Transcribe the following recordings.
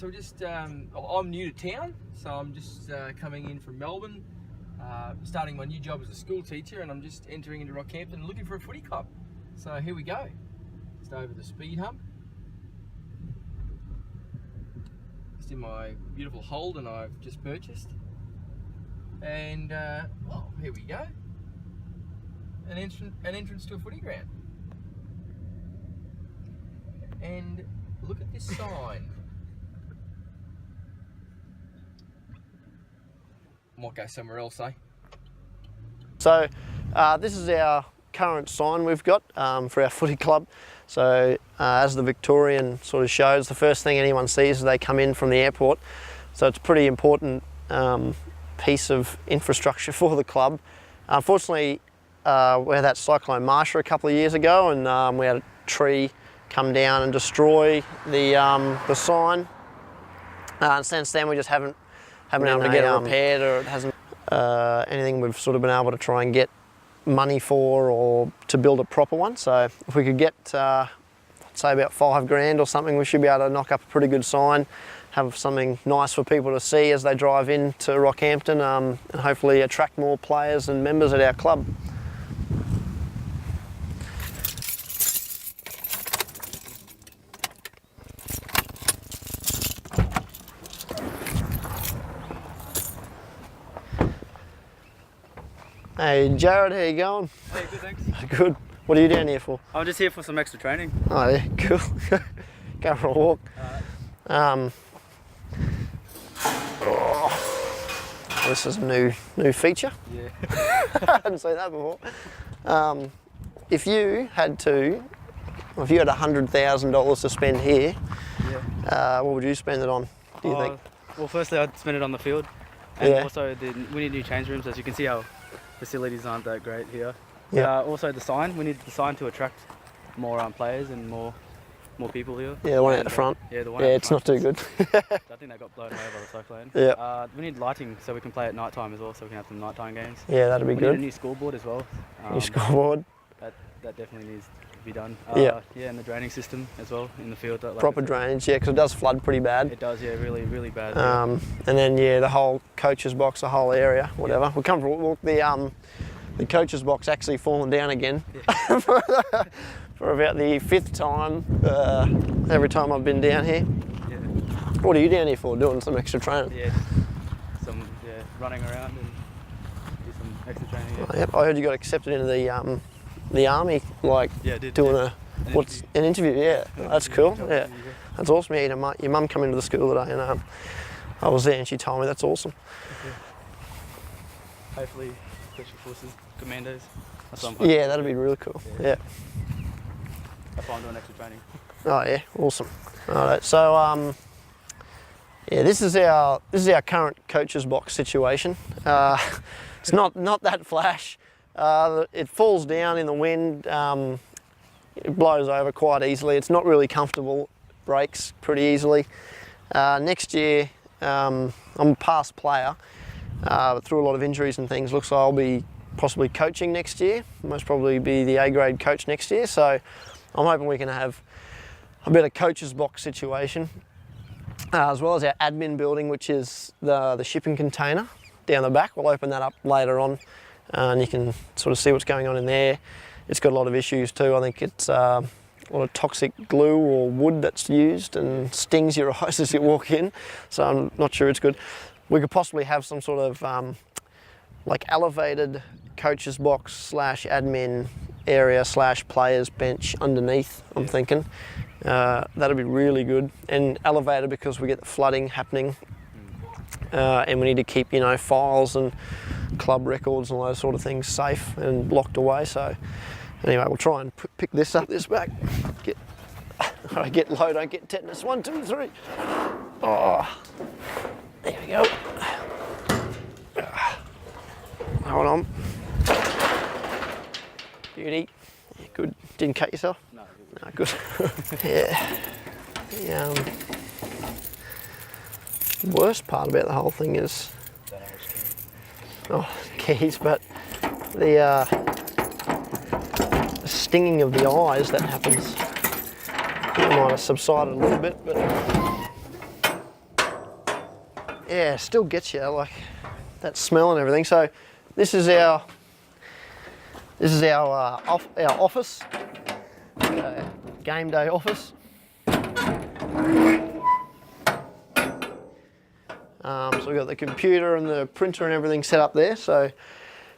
So we're just, I'm new to town, so I'm just coming in from Melbourne, starting my new job as a school teacher, and I'm just entering into Rockhampton looking for a footy club. So here we go. Just over the speed hump. Just in my beautiful Holden I've just purchased. And, well, here we go. An entrance to a footy ground. And look at this sign. Might go somewhere else, eh? So this is our current sign we've got for our footy club. So as the Victorian sort of shows, the first thing anyone sees is they come in from the airport. So it's a pretty important piece of infrastructure for the club. Unfortunately, we had that Cyclone Marsha a couple of years ago, and we had a tree come down and destroy the sign. And since then we just haven't been able to get it repaired, or it hasn't anything we've sort of been able to try and get money for or to build a proper one. So if we could get say about $5 grand or something, we should be able to knock up a pretty good sign, have something nice for people to see as they drive into Rockhampton, and hopefully attract more players and members at our club. Hey Jared, how you going? Hey, good, thanks. Good. What are you down here for? I'm just here for some extra training. Oh yeah, cool. Go for a walk. This is a new feature. Yeah. I hadn't seen that before. If you had $100,000 to spend here, Yeah. what would you spend it on, do you think? Well, firstly, I'd spend it on the field. And Yeah. also, we need new change rooms. As you can see, our facilities aren't that great here. Yeah. Also, the sign. We need the sign to attract more players and more people here. Yeah, the one out the front. Yeah, the one Yeah, out the it's front. not too good. I think that got blown away by the cyclone. Yeah. We need lighting so we can play at night time as well, so we can have some nighttime games. Yeah, that'd be We good. need a new scoreboard as well. New scoreboard. That definitely needs to be done. Yeah. Yeah, and the draining system as well in the field. Like Proper drainage, yeah, because it does flood pretty bad. It does, yeah, really, really bad. And then the whole coach's box, the whole area, whatever. Yeah. We come from walk the coach's box actually fallen down again for about the 5th time. Every time I've been down here. Yeah. What are you down here for? Doing some extra training? Yeah, some running around and do some extra training. Yeah. Oh, yep. I heard you got accepted into the army, like doing an interview. Yeah, that's cool. Yeah, that's awesome. Yeah, your mum come into the school today, and I was there, and she told me that's awesome. Okay. Hopefully, Special Forces Commandos. That's what I'm Yeah, that'd be really cool. Yeah. That's why I'm doing extra training. Oh yeah, awesome. All right, so yeah, this is our current coach's box situation. It's not that flash. It falls down in the wind. It blows over quite easily. It's not really comfortable. It breaks pretty easily. Next year, I'm a past player, but through a lot of injuries and things, looks like I'll be possibly coaching next year. Most probably be the A grade coach next year. So I'm hoping we can have a better coach's box situation, as well as our admin building, which is the shipping container down the back. We'll open that up later on, and you can sort of see what's going on in there. It's got a lot of issues too. I think it's a lot of toxic glue or wood that's used and stings your eyes as you walk in. So I'm not sure it's good. We could possibly have some sort of like elevated coach's box / admin area / players bench underneath, I'm thinking. That'd be really good. And elevated because we get the flooding happening. And we need to keep, files and club records and all those sort of things safe and locked away. So anyway, we'll try and pick this up this back. Get low, don't get tetanus. 1, 2, 3. Oh, there we go. Hold on. Beauty. Yeah, good. Didn't cut yourself? No. No, good. Yeah. The worst part about the whole thing is keys, but the stinging of the eyes that happens. It might have subsided a little bit, but yeah, still gets you, like that smell and everything. So this is our office, game day office. So we've got the computer and the printer and everything set up there, so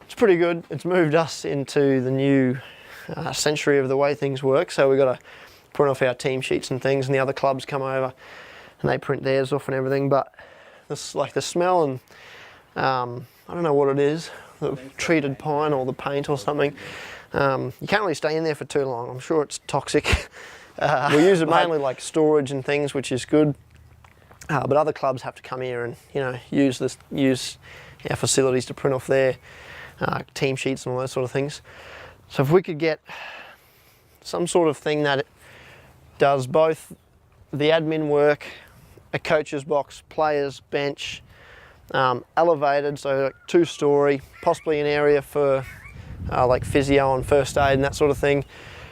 it's pretty good. It's moved us into the new century of the way things work, so we've got to print off our team sheets and things, and the other clubs come over and they print theirs off and everything. But this, like the smell, and I don't know what it is, the treated pine or the paint or something. You can't really stay in there for too long. I'm sure it's toxic. We use it mainly like storage and things, which is good. But other clubs have to come here and, you know, use our facilities to print off their team sheets and all those sort of things. So if we could get some sort of thing that does both the admin work, a coach's box, players, bench, elevated, so like 2-story, possibly an area for like physio and first aid and that sort of thing,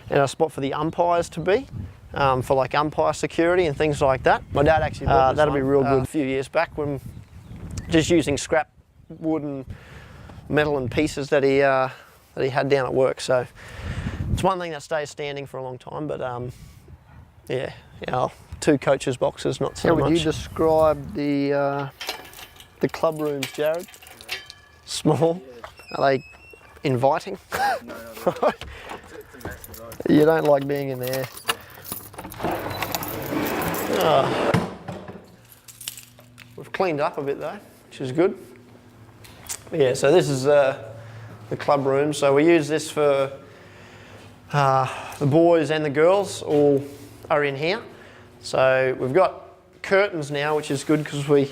and a spot for the umpires to be. For like umpire security and things like that. My dad actually built that'll be real good a few years back, when just using scrap wood and metal and pieces that he had down at work. So it's one thing that stays standing for a long time. But yeah, 2 coaches boxes, not so much. How would you describe the club rooms, Jared? Small. Are they inviting? No, it's a mess. You don't like being in there. We've cleaned up a bit though, which is good. Yeah, so this is the club room. So we use this for the boys and the girls all are in here. So we've got curtains now, which is good because we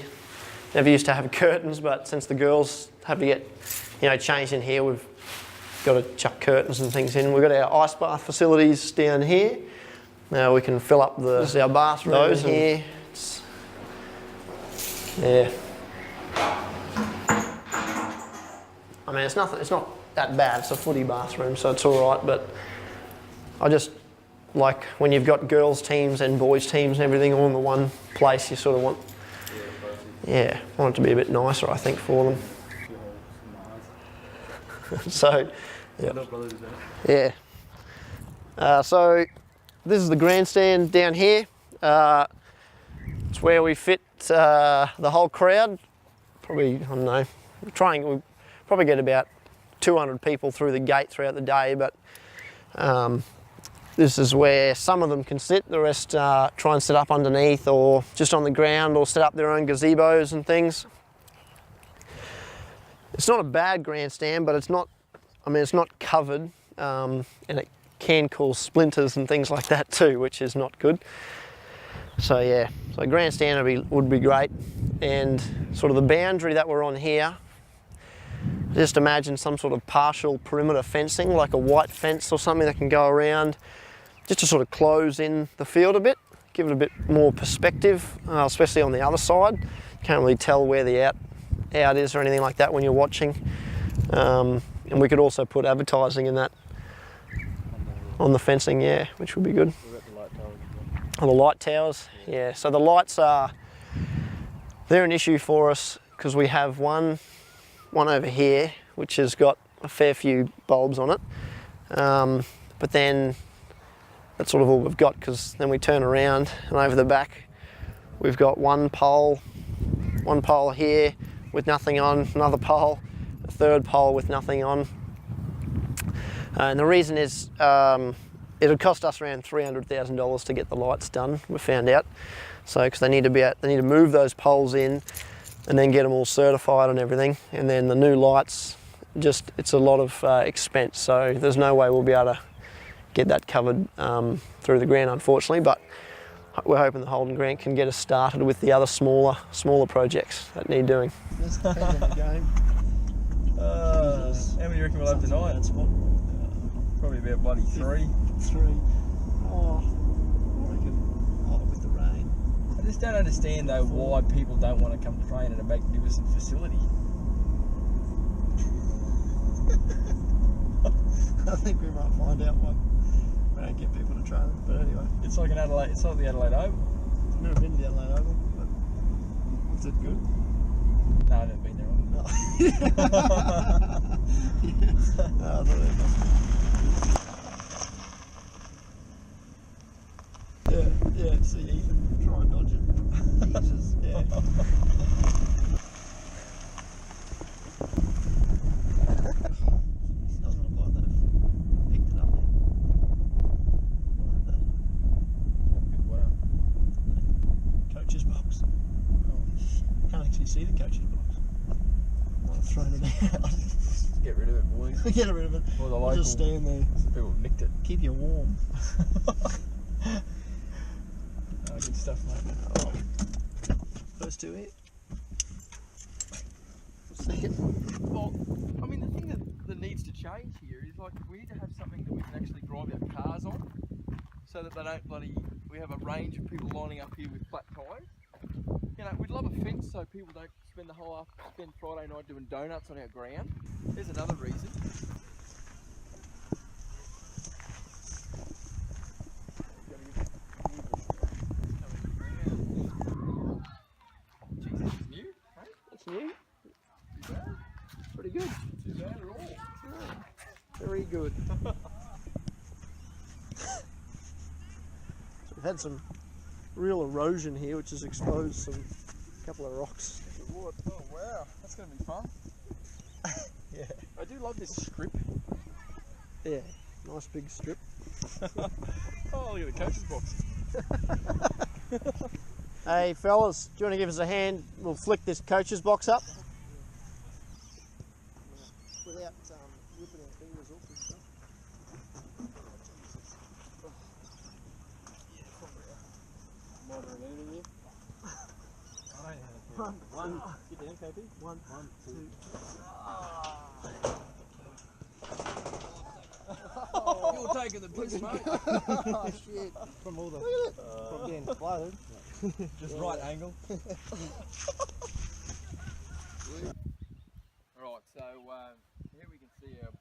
never used to have curtains, but since the girls have to get, you know, changed in here, we've got to chuck curtains and things in. We've got our ice bath facilities down here. Now we can fill up this is our bathroom in here. Yeah. I mean, it's nothing. It's not that bad. It's a footy bathroom, so it's all right. But I just like when you've got girls' teams and boys' teams and everything all in the one place. You sort of want, want it to be a bit nicer, I think, for them. So, yeah. So this is the grandstand down here. It's where we fit the whole crowd. Probably, I don't know, we probably get about 200 people through the gate throughout the day, but this is where some of them can sit, the rest try and sit up underneath or just on the ground or set up their own gazebos and things. It's not a bad grandstand, but it's not, I mean, it's not covered, and it can cause splinters and things like that too, which is not good. So yeah, so a grandstand would be great. And sort of the boundary that we're on here, just imagine some sort of partial perimeter fencing, like a white fence or something that can go around, just to sort of close in the field a bit, give it a bit more perspective, especially on the other side. You can't really tell where the out is or anything like that when you're watching. And we could also put advertising in that on the fencing, yeah, which would be good. Oh, the light towers, yeah. So the lights they're an issue for us because we have one over here which has got a fair few bulbs on it, but then that's sort of all we've got, because then we turn around and over the back we've got one pole here with nothing on, another pole, a third pole with nothing on, and the reason is it would cost us around $300,000 to get the lights done, we found out. So, because they need to move those poles in and then get them all certified and everything. And then the new lights, it's a lot of expense. So there's no way we'll be able to get that covered through the grant, unfortunately. But we're hoping the Holden grant can get us started with the other smaller projects that need doing. How many do you reckon we'll have tonight? Probably about bloody 3. 3. Oh, I reckon with the rain. I just don't understand though why people don't want to come train at a magnificent facility. I think we might find out why we don't get people to train. But anyway, it's like the Adelaide Oval. I've never been to the Adelaide Oval, but is it good? No, I've never been there. I thought it must be. Yeah, see Ethan try and dodge it. Jesus, yeah. Doesn't look like they've picked it up yet. Like the coach's box. Oh, can't actually see the coach's box. Might have thrown it out. Get rid of it, boys. Get rid of it. Or the We'll local just stand there. people nicked it. Keep you warm. Good stuff, mate. First two here. Second. Well, I mean, the thing that needs to change here is like we need to have something that we can actually drive our cars on, so that they don't we have a range of people lining up here with flat tyres. You know, we'd love a fence so people don't spend Friday night doing donuts on our ground. There's another reason. Jesus, it's new, hey? That's new. Too bad. Pretty good. Too bad at all. Very good. So we've had some real erosion here, which has exposed a couple of rocks. Oh wow, that's going to be fun. Yeah. I do love this strip. Yeah. Nice big strip. Oh, look at the coach's box. Hey fellas, do you want to give us a hand? We'll flick this coach's box up. Without ripping our fingers off and stuff. One, get down, Kobe. One, two. You're taking the piss, mate. Oh shit! From all the From getting flooded. just right angle. Alright, so here we can see our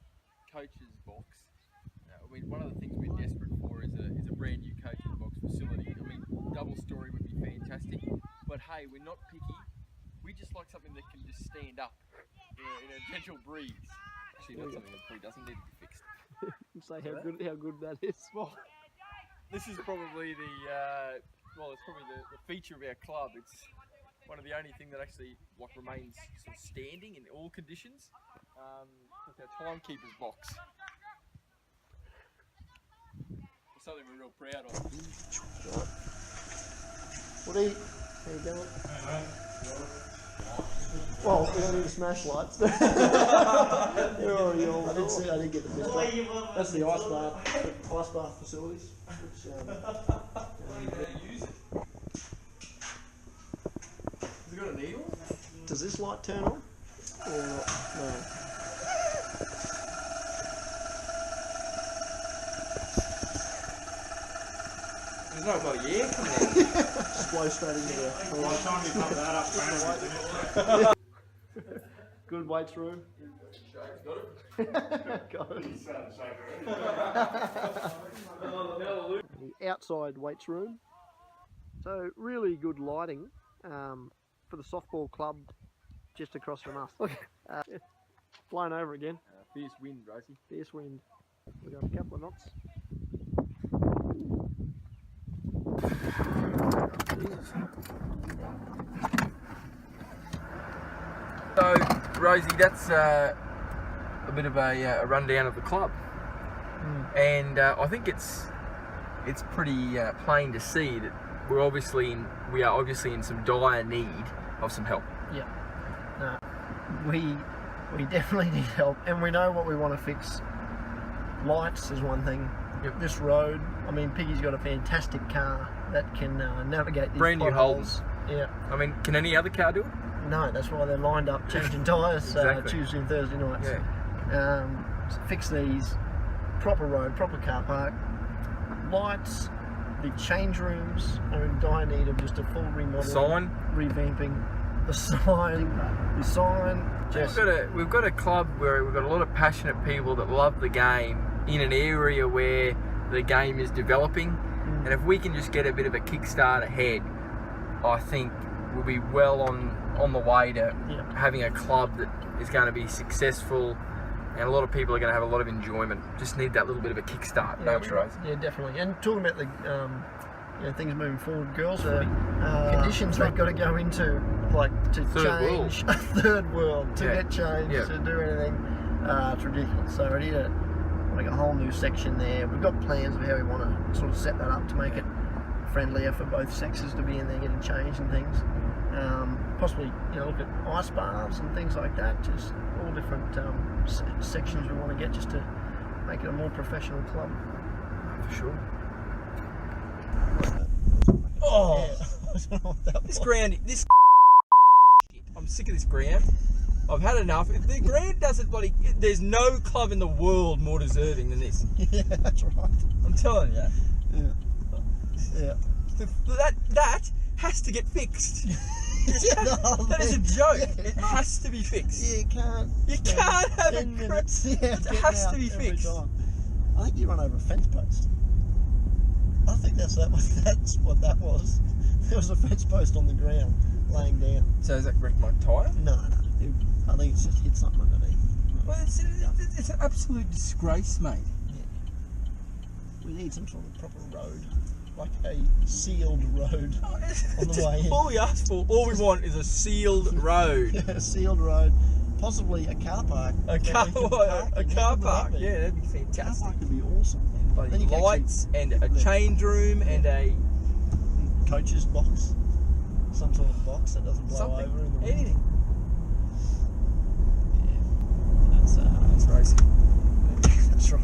coach's box. I mean, one of the things we're desperate for is a brand new coach's box facility. I mean, double story would be fantastic, but hey, we're not picky. We just like something that can just stand up in a gentle breeze. Actually, that's something that probably doesn't need to be fixed. Say how good that is. Well, this is probably it's probably the feature of our club. It's one of the only thing that actually remains sort of standing in all conditions. It's our timekeeper's box. It's something we're real proud of. Woody, how you going? Well, we don't need to smash lights. They're already on. I didn't get the best one. That's the ice bath facilities. Which, Use it. Has it got a needle? does this light turn on? Or not? No. There's no bloody air coming out. Just blow straight into the By the time you pump that up, good weights room. Got it. The outside weights room. So really good lighting for the softball club just across from us. Blown over again. Fierce wind, Rosie. Fierce wind. We've got a couple of knots. So, Rosie, that's a bit of a rundown of the club, and I think it's pretty plain to see that we are obviously in some dire need of some help. Yeah. No. We definitely need help, and we know what we want to fix. Lights is one thing. Yep. This road, I mean, Piggy's got a fantastic car that can navigate these Brand new potholes. Yeah. I mean, can any other car do it? No, that's why they're lined up changing tyres Exactly. Tuesday and Thursday nights. Yeah. So fix these, proper road, proper car park, lights, the change rooms are in dire need of just a full remodel. Sign. Revamping. The sign. Just, We've got a club where we've got a lot of passionate people that love the game in an area where the game is developing, and if we can just get a bit of a kickstart ahead, I think we'll be well on the way to Yeah. having a club that is going to be successful, and a lot of people are going to have a lot of enjoyment. Just need that little bit of a kickstart, don't we, Rose? Yeah, definitely. And talking about the things moving forward, girls, conditions they've got to go into, like to change a third world to get changed to do anything. It's ridiculous. So we need to make a whole new section there. We've got plans of how we want to sort of set that up to make it friendlier for both sexes to be in there getting changed and things. Possibly, look at ice baths and things like that. Just all different sections we want to get just to make it a more professional club. For sure. Oh, I don't know what that This was. ground, this I'm sick of this ground. I've had enough. If the ground doesn't there's no club in the world more deserving than this. Yeah, that's right. I'm telling you. Yeah. That has to get fixed. That is a joke. It has to be fixed. Yeah, you can't. You can't have 10 a minutes. Yeah, It has to be every fixed. time. I think you run over a fence post. I think that's what that was. There was a fence post on the ground, laying down. So has that wrecked my tyre? No. I think it's just hit something underneath. Well, it's an absolute disgrace, mate. We need some sort of proper road, like a sealed road on the way in. All we ask for, all we want is a sealed road. A sealed road, possibly a car park. A car park. That'd be- Yeah, that'd be Car fantastic. park would be awesome. Bloody Then you can lights and a change room and a Coach's box, some sort of box that doesn't blow something, over in the wind. anything. Yeah, that's It's racing. that's right.